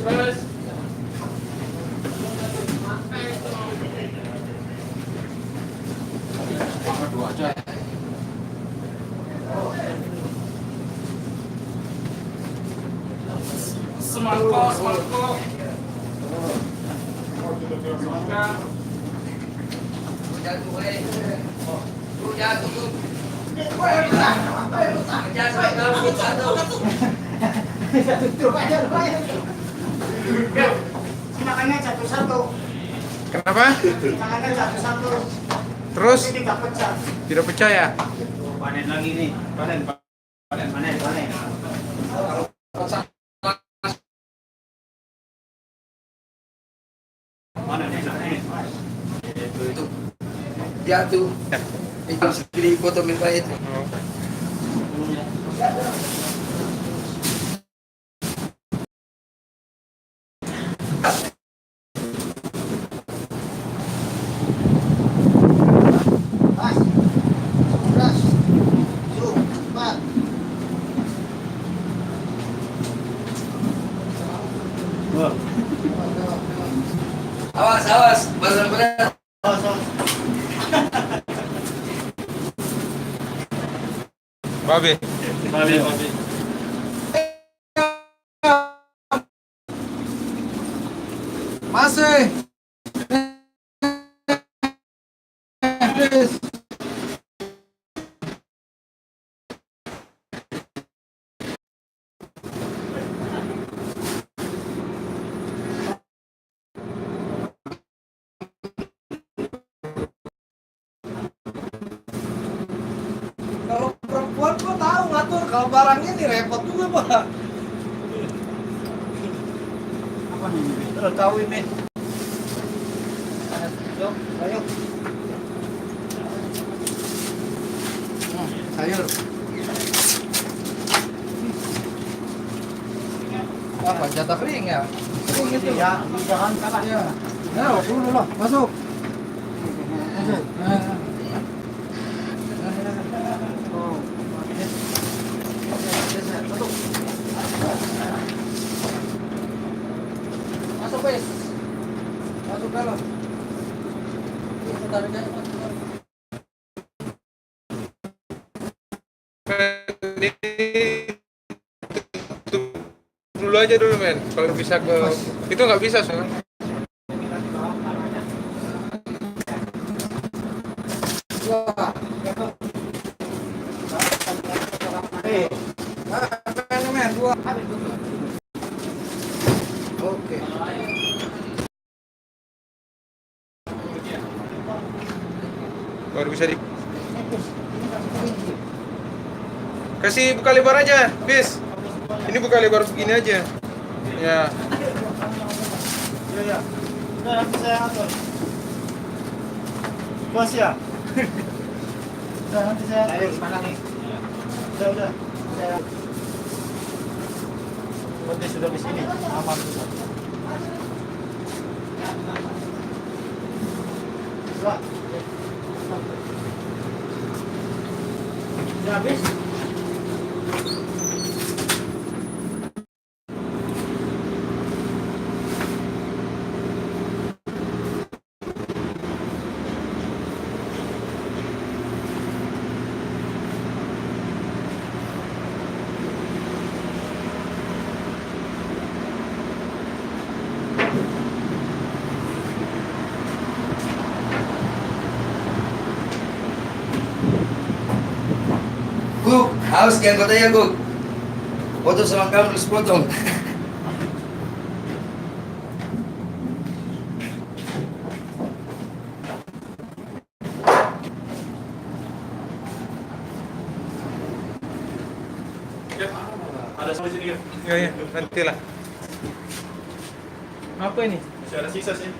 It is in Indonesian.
Balas. Dua aja. Semangkok. Makannya satu-satu. Kenapa? Makannya satu-satu. Terus Ini tidak pecah. tidak pecah ya? Panen lagi nih. Panen. Mana nih? Itu dia tuh itu segini foto minta itu. Pas. 11. 4. Awas, benar-benar. Babe. Masih. Kalau perempuan kok tahu ngatur, kalau barangnya nih repot juga, Pak. Apa nih? Terus tahu ini. Yuk, ayo. Sayur. Apa jatah kering ya? Kering itu. Ya, jangan kalah ya. Nah, dulu lah, masuk. Masuk, Wes. Masuk dalam. Tarik aja, masuk. Dulu aja dulu men. Kalau bisa ke itu nggak bisa soalnya. Wah, men, dua. Oke. Baru bisa di kasih buka lebar aja, bis. Ini buka lebar segini aja. Ya. Ya. Udah nanti saya atur. Bos ya. Udah nanti saya atur. Mana nih? Udah. Saya Berarti sudah di sini. Aman sudah. Sudah. Sudah habis? Guk, harus yang kota ya, Guk. Foto sama kamu terus potong. Ada sampai sini kan? Ya, nantilah. Apa ini? Masih ada sisa sih.